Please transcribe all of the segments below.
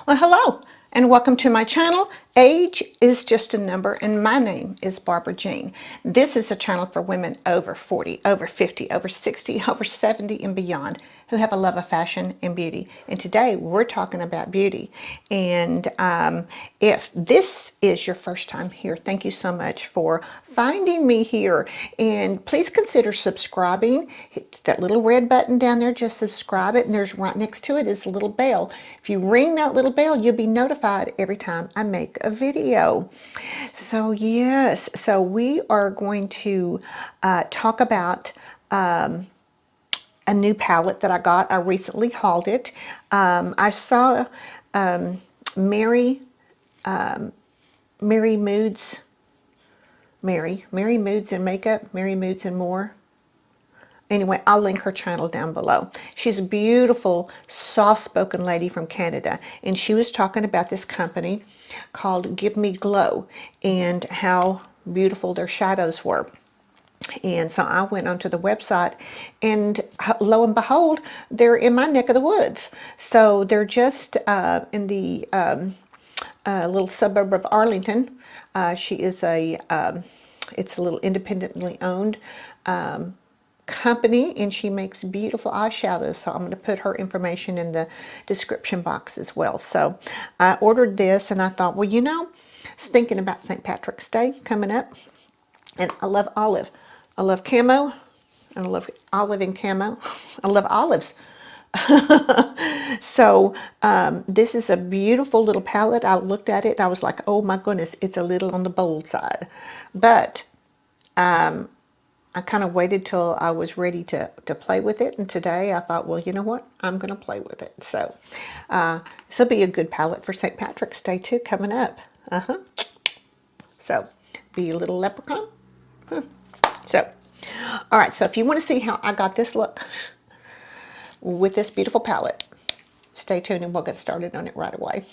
Well, hello and welcome to my channel. Age is just a number and my name is Barbara Jean. This is a channel for women over 40, over 50, over 60, over 70 and beyond who have a love of fashion and beauty. And today we're talking about beauty. And if this is your first time here, thank you so much for finding me here. And please consider subscribing. Hit that little red button down there, just subscribe it. And there's right next to it is a little bell. If you ring that little bell, you'll be notified every time I make a video. So yes, so we are going to talk about a new palette that I got. I recently hauled it. I saw Mary Moods, Mary Moods and Makeup, Mary Moods and More. Anyway, I'll link her channel down below. She's a beautiful, soft-spoken lady from Canada, and she was talking about this company called Give Me Glow and how beautiful their shadows were. And so I went onto the website, and lo and behold, they're in my neck of the woods. So they're just in the little suburb of Arlington. She is it's a little independently owned company, and she makes beautiful eyeshadows, so I'm going to put her information in the description box as well. So I ordered this, and I thought, well, you know, I was thinking about St. Patrick's Day coming up, and I love olive. I love camo, and I love olive and camo. I love olives. So this is a beautiful little palette. I looked at it and I was like, oh my goodness, it's a little on the bold side, but I kind of waited till I was ready to play with it, and today I thought, well, you know what? I'm going to play with it. So this will be a good palette for St. Patrick's Day too, coming up. So be a little leprechaun. So, all right, so if you want to see how I got this look with this beautiful palette, stay tuned and we'll get started on it right away.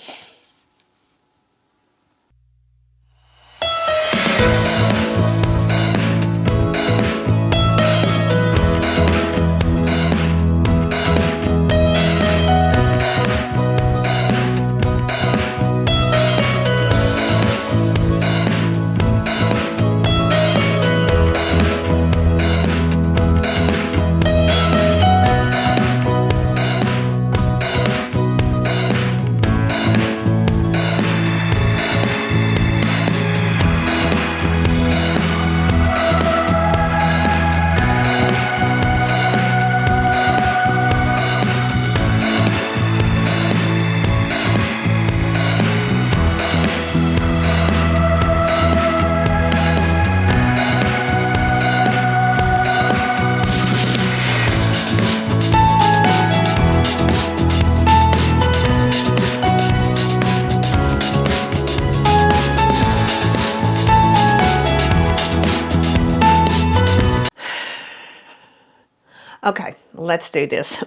Okay, let's do this.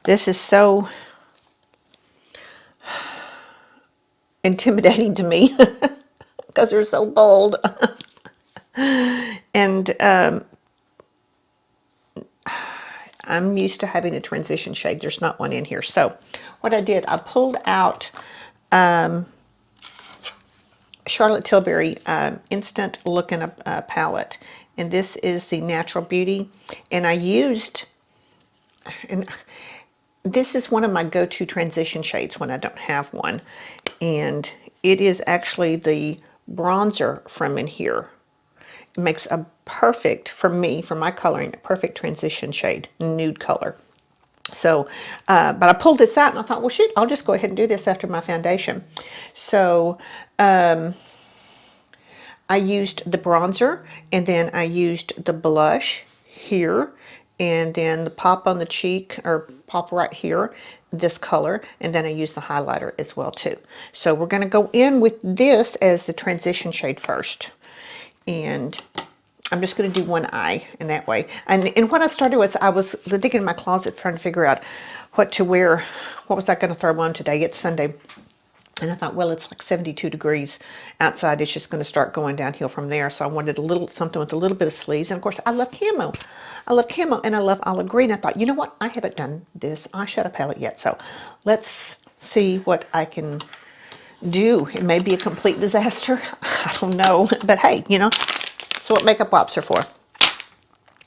This is so intimidating to me because they're so bold. And I'm used to having a transition shade. There's not one in here. So what I did, I pulled out Charlotte Tilbury Instant Looking palette. And this is the Natural Beauty. And I used, and this is one of my go-to transition shades when I don't have one. And it is actually the bronzer from in here. It makes a perfect, for me, for my coloring, a perfect transition shade, nude color. So, but I pulled this out and I thought, well, shoot, I'll just go ahead and do this after my foundation. So, I used the bronzer, and then I used the blush here, and then the pop on the cheek, or pop right here, this color, and then I used the highlighter as well too. So we're going to go in with this as the transition shade first. And I'm just going to do one eye in that way. And what I started was, I was digging in my closet trying to figure out what to wear. What was I going to throw on today? It's Sunday. And I thought, well, it's like 72 degrees outside. It's just going to start going downhill from there. So I wanted a little something with a little bit of sleeves. And of course, I love camo. I love camo and I love olive green. I thought, you know what? I haven't done this eyeshadow palette yet. So let's see what I can do. It may be a complete disaster. I don't know. But hey, you know, that's what makeup wipes are for.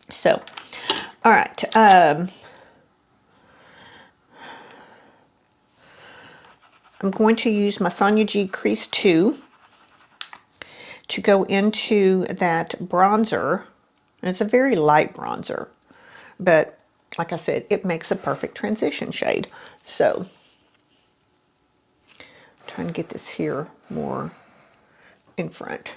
So, all right. I'm going to use my Sonia G Crease 2 to go into that bronzer. And it's a very light bronzer, but like I said, it makes a perfect transition shade. So, I'm trying to get this here more in front.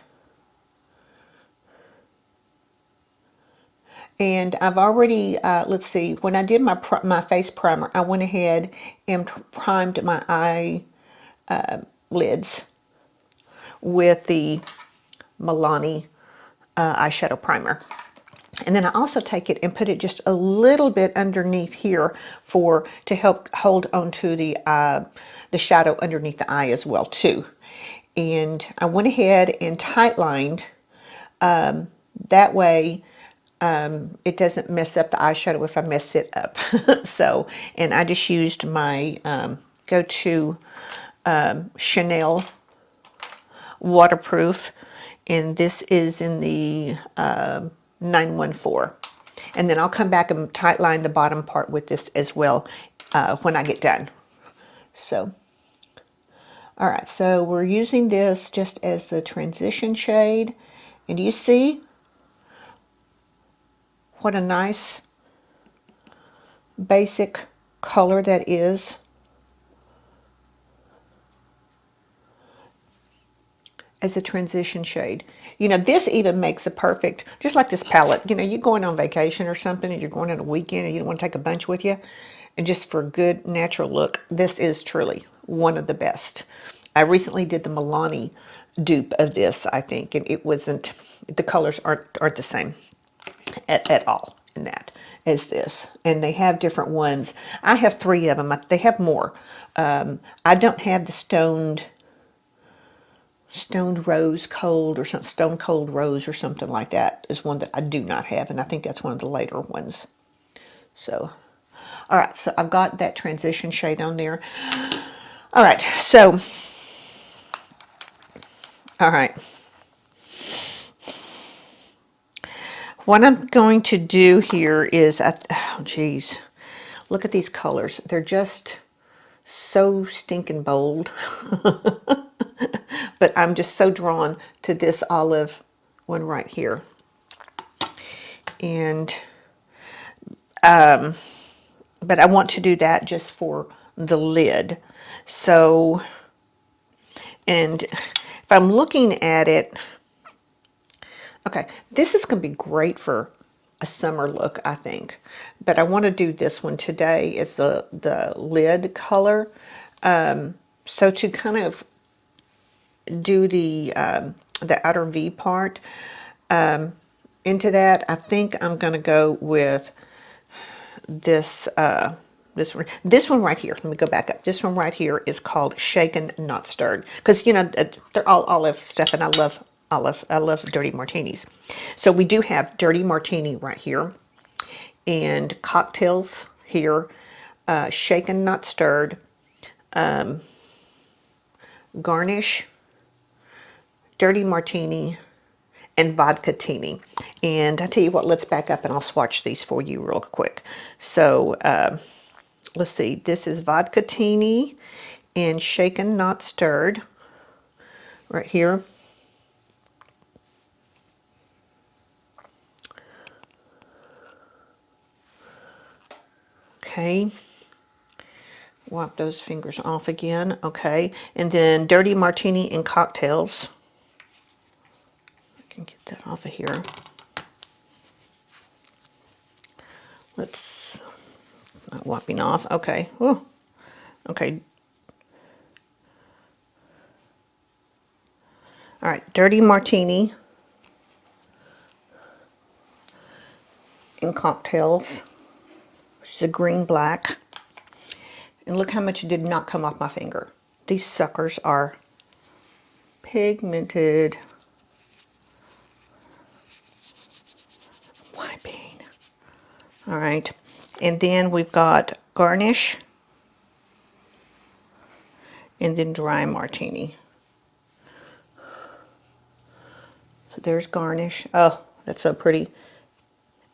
And I've already, let's see, when I did my face primer, I went ahead and primed my eye lids with the Milani eyeshadow primer. And then I also take it and put it just a little bit underneath here to help hold onto the shadow underneath the eye as well too. And I went ahead and tight lined that way. It doesn't mess up the eyeshadow if I mess it up. So, and I just used my go-to Chanel waterproof, and this is in the 914. And then I'll come back and tight line the bottom part with this as well when I get done. So, all right, so we're using this just as the transition shade. And do you see what a nice basic color that is? As a transition shade. You know, this even makes a perfect, just like this palette, you know, you're going on vacation or something and you're going on a weekend and you don't want to take a bunch with you, and just for a good natural look, this is truly one of the best. I recently did the Milani dupe of this, I think, and it wasn't, the colors aren't the same at all in that as this. And they have different ones. I have 3 of them. They have more. I don't have the stoned rose cold or something, stone cold rose or something like that is one that I do not have, and I think that's one of the later ones. So, all right, so I've got that transition shade on there. All right, so, all right. What I'm going to do here is, oh geez, look at these colors. They're just so stinking bold. But I'm just so drawn to this olive one right here. And, but I want to do that just for the lid. So, and if I'm looking at it, okay, this is going to be great for a summer look, I think. But I want to do this one today as the lid color. So to kind of do the outer V part into that, I think I'm going to go with this this one right here. Let me go back up. This one right here is called Shaken Not Stirred, because you know they're all olive stuff, and I love olive. I love dirty martinis. So we do have dirty martini right here, and cocktails here, Shaken Not Stirred, garnish, dirty martini, and vodka-tini. And I tell you what, let's back up and I'll swatch these for you real quick. So let's see, this is vodka-tini and Shaken Not Stirred right here. Okay, wipe those fingers off again. Okay, and then dirty martini and cocktails. I can get that off of here. Let's not wiping off. Okay. Ooh. Okay. All right, dirty martini and cocktails, which is a green black. And look how much did not come off my finger. These suckers are pigmented. Wiping. All right, and then we've got garnish. and then dry martini. So there's garnish. Oh, that's so pretty.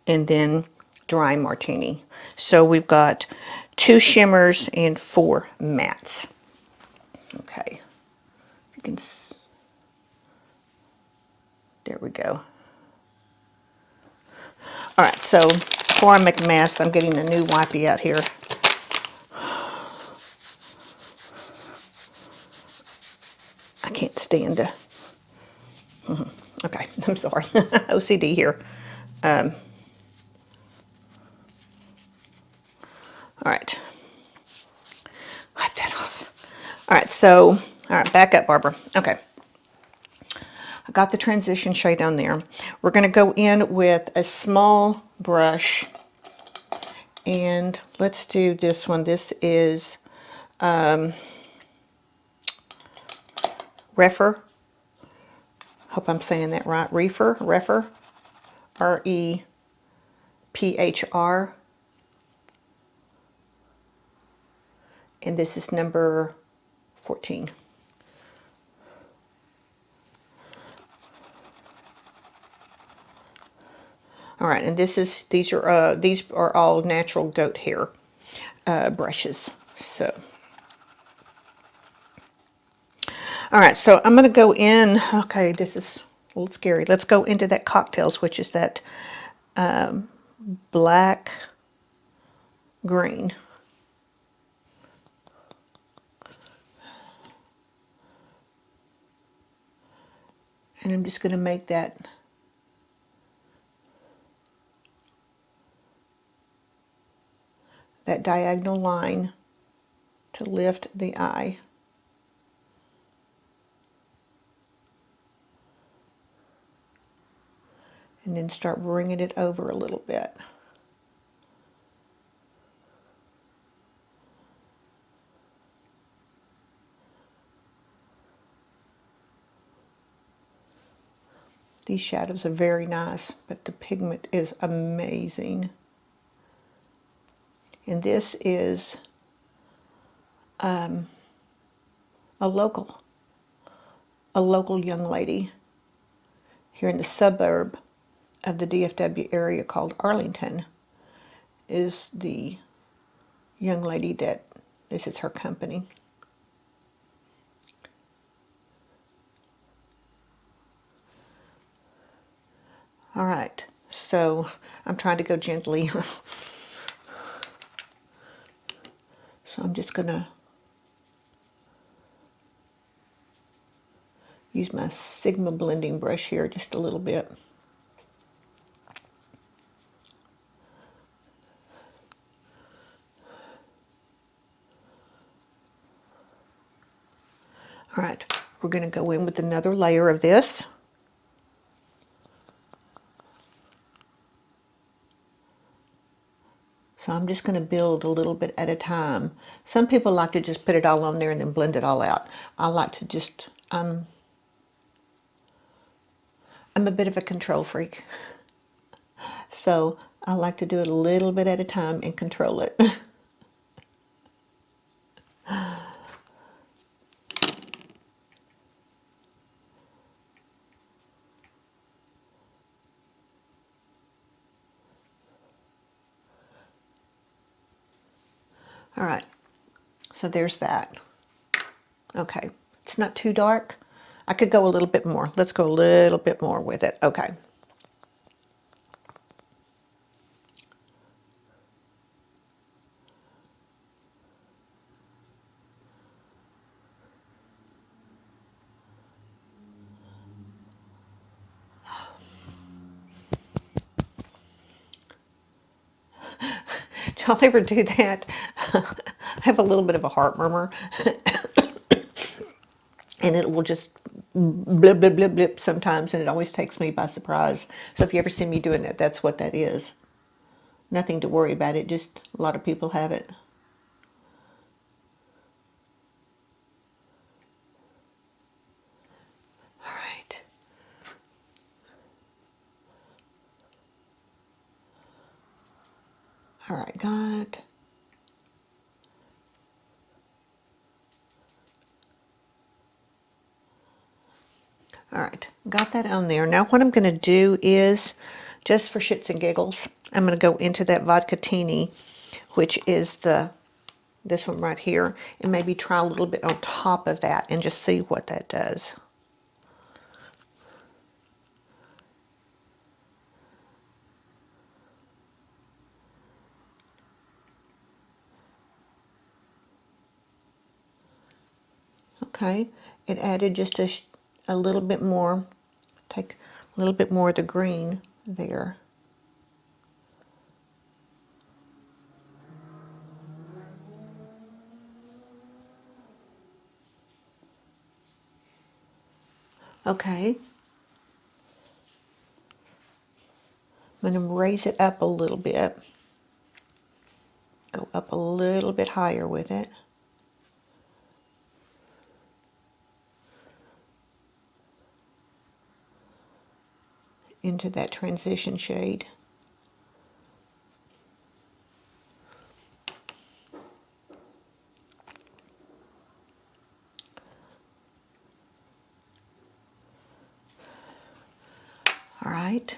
And then dry martini. So we've got 2 shimmers and 4 mattes. Okay. You can, there we go. All right, so before I make a mess, I'm getting a new wipey out here. I can't stand to. Okay, I'm sorry. OCD here. All right. Wipe that off. All right, so, all right, back up, Barbara. Okay. I got the transition shade on there. We're going to go in with a small brush, and let's do this one. This is Refer. Hope I'm saying that right. Refer, R-E-P-H-R. And this is number 14. All right, and these are all natural goat hair brushes. So, all right, so I'm going to go in. Okay, this is a little scary. Let's go into that cocktails, which is that black green. And I'm just going to make that diagonal line to lift the eye. And then start bringing it over a little bit. These shadows are very nice, but the pigment is amazing. And this is a local young lady here in the suburb of the DFW area called Arlington. Is the young lady that this is her company. All right, so I'm trying to go gently. So I'm just gonna use my Sigma blending brush here just a little bit. All right, we're gonna go in with another layer of this. So I'm just going to build a little bit at a time. Some people like to just put it all on there and then blend it all out. I like to just, I'm a bit of a control freak. So I like to do it a little bit at a time and control it. All right, so there's that. Okay, it's not too dark. I could go a little bit more. Let's go a little bit more with it. Okay. Do y'all ever do that? I have a little bit of a heart murmur. And it will just blip, blip, blip, blip sometimes, and it always takes me by surprise. So if you ever see me doing that, that's what that is. Nothing to worry about it, just a lot of people have it. All right. All right, got All right, got that on there. Now what I'm going to do is, just for shits and giggles, I'm going to go into that vodkatini, which is this one right here, and maybe try a little bit on top of that and just see what that does. Okay, it added just a little bit more, take a little bit more of the green there. Okay, I'm going to raise it up a little bit, go up a little bit higher with it. Into that transition shade. All right,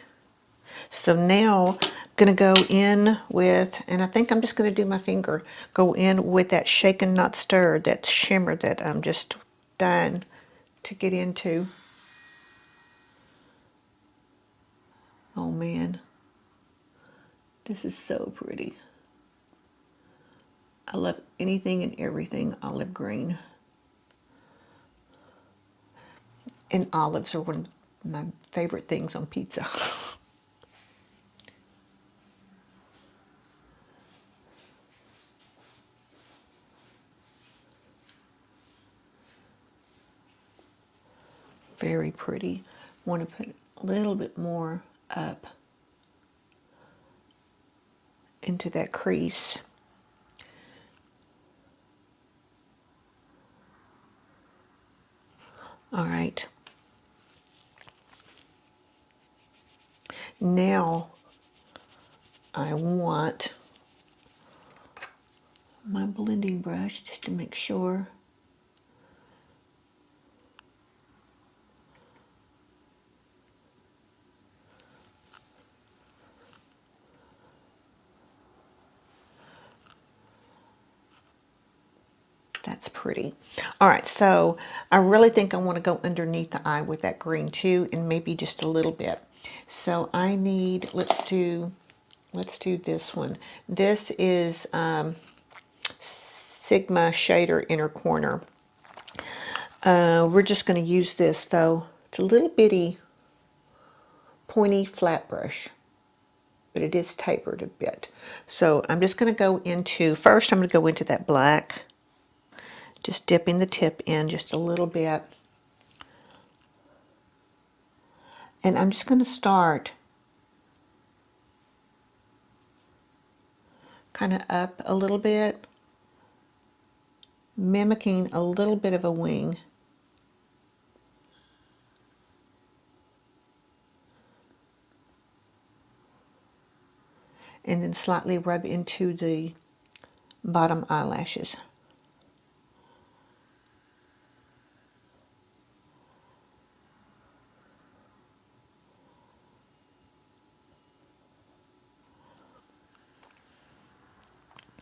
so now I'm going to go in with, and I think I'm just going to do my finger, go in with that shaken not stirred, that shimmer that I'm just dying to get into. Oh man, this is so pretty. I love anything and everything olive green. And olives are one of my favorite things on pizza. Very pretty. Want to put a little bit more up into that crease. All right. Now I want my blending brush just to make sure. That's pretty. All right, so I really think I want to go underneath the eye with that green too, and maybe just a little bit. So I need, let's do this one. This is Sigma Shader Inner Corner. We're just going to use this though. It's a little bitty pointy flat brush, but it is tapered a bit. So I'm just going to go into, first I'm going to go into that black, just dipping the tip in just a little bit. And I'm just going to start kind of up a little bit, mimicking a little bit of a wing. And then slightly rub into the bottom eyelashes.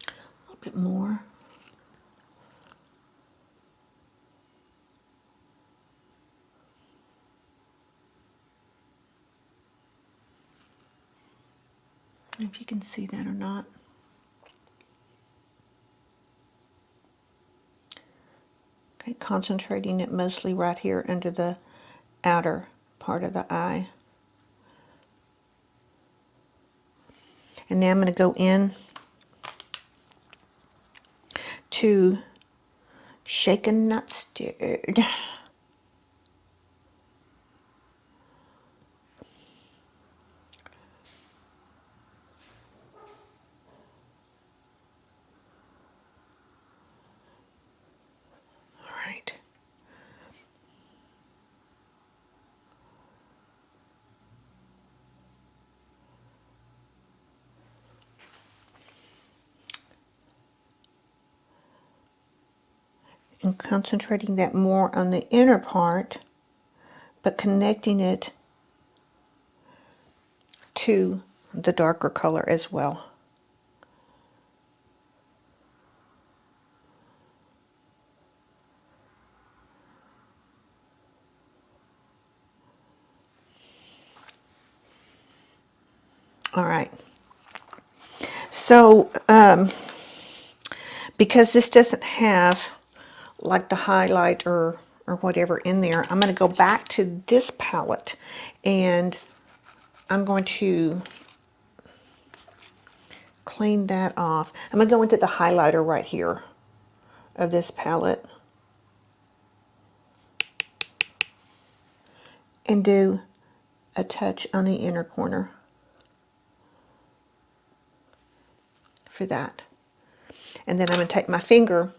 A little bit more. I don't know if you can see that or not. Okay, concentrating it mostly right here under the outer part of the eye. And now I'm going to go in to Shaken Not Stirred. All right. And concentrating that more on the inner part but connecting it to the darker color as well. All right. So, because this doesn't have like the highlight or whatever in there, I'm going to go back to this palette and I'm going to clean that off. I'm going to go into the highlighter right here of this palette and do a touch on the inner corner for that. And then I'm going to take my finger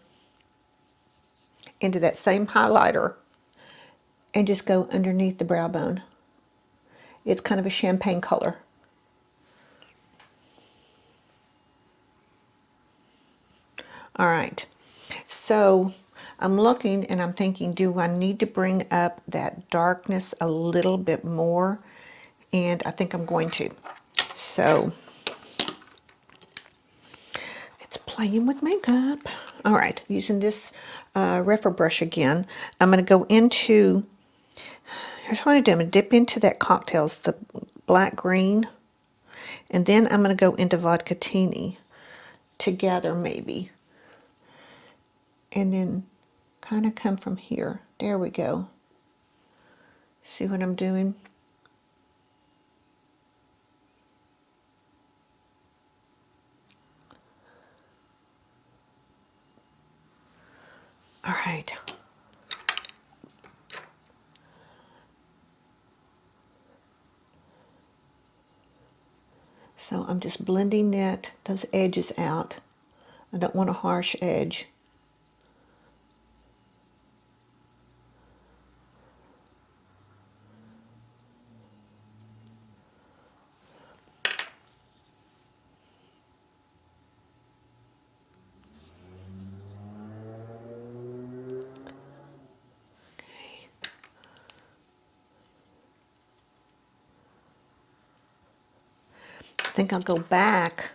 into that same highlighter and just go underneath the brow bone. It's kind of a champagne color. All right, so I'm looking and I'm thinking, do I need to bring up that darkness a little bit more? And I think I'm going to. So it's playing with makeup. All right, using this Refer brush again, I'm going to go into, here's what I do. I'm going to dip into that Cocktails, the black green, and then I'm going to go into Vodkatini together maybe. And then kind of come from here. There we go. See what I'm doing? All right. So I'm just blending those edges out. I don't want a harsh edge. I think I'll go back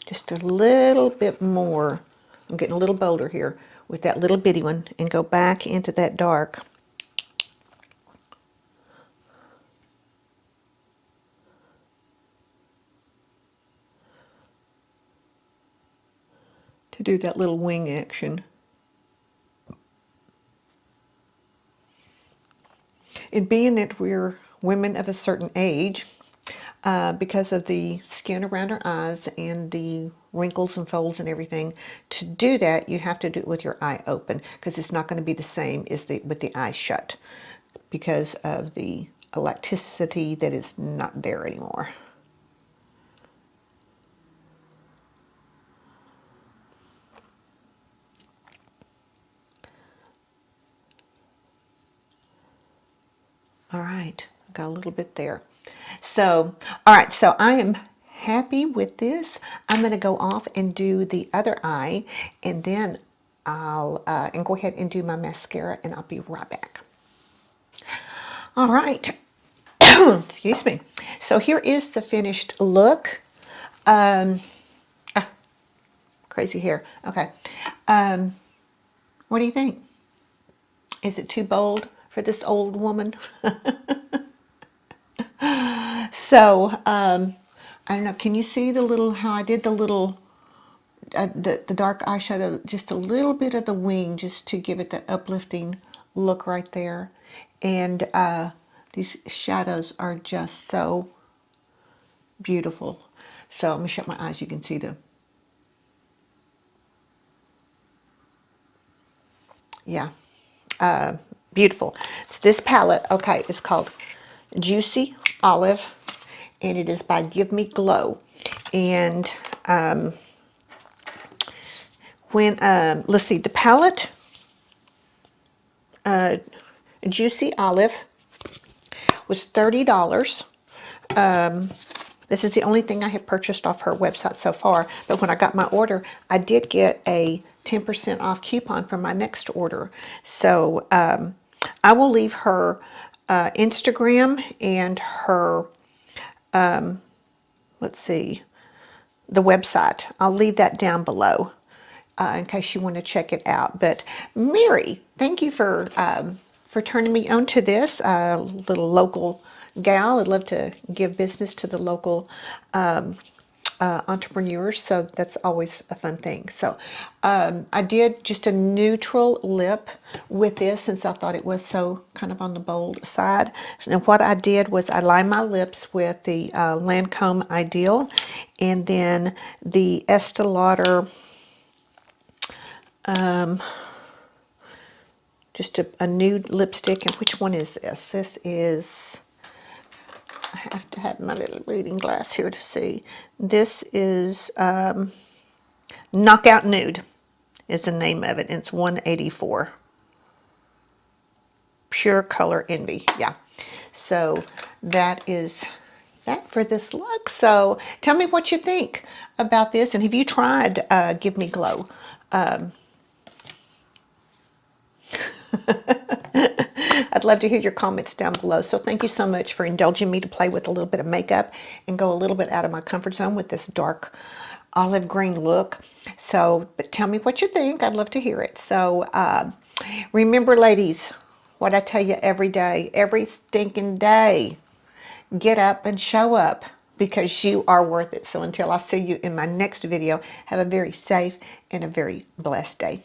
just a little bit more. I'm getting a little bolder here with that little bitty one and go back into that dark. To do that little wing action. And being that we're women of a certain age, because of the skin around our eyes and the wrinkles and folds and everything, to do that you have to do it with your eye open, because it's not going to be the same as with the eye shut because of the elasticity that is not there anymore. All right, got a little bit there. So, all right, so I am happy with this. I'm going to go off and do the other eye, and then I'll and go ahead and do my mascara, and I'll be right back. All right, excuse me. So here is the finished look. Crazy hair. Okay. What do you think? Is it too bold for this old woman? So, I don't know. Can you see the little, how I did the little, the dark eyeshadow, just a little bit of the wing, just to give it that uplifting look right there. And these shadows are just so beautiful. So let me shut my eyes. You can see the, yeah, beautiful. It's this palette. Okay, it's called Juicy Olive, and it is by Give Me Glow. And when let's see, the palette Juicy Olive was $30. This is the only thing I have purchased off her website so far, but when I got my order, I did get a 10% off coupon for my next order. So I will leave her Instagram and her, let's see, the website. I'll leave that down below in case you want to check it out. But Mary, thank you for turning me on to this little local gal. I'd love to give business to the local entrepreneurs, so that's always a fun thing. So I did just a neutral lip with this since I thought it was so kind of on the bold side. And what I did was I lined my lips with the Lancome Ideal, and then the Estee Lauder, just a nude lipstick. And which one is this? This is, I have to have my little reading glass here to see. This is Knockout Nude is the name of it. And it's 184. Pure Color Envy. Yeah. So that is that for this look. So tell me what you think about this. And have you tried Give Me Glow? I'd love to hear your comments down below. So thank you so much for indulging me to play with a little bit of makeup and go a little bit out of my comfort zone with this dark olive green look. So, but tell me what you think. I'd love to hear it. So remember, ladies, what I tell you every day, every stinking day, get up and show up, because you are worth it. So until I see you in my next video, have a very safe and a very blessed day.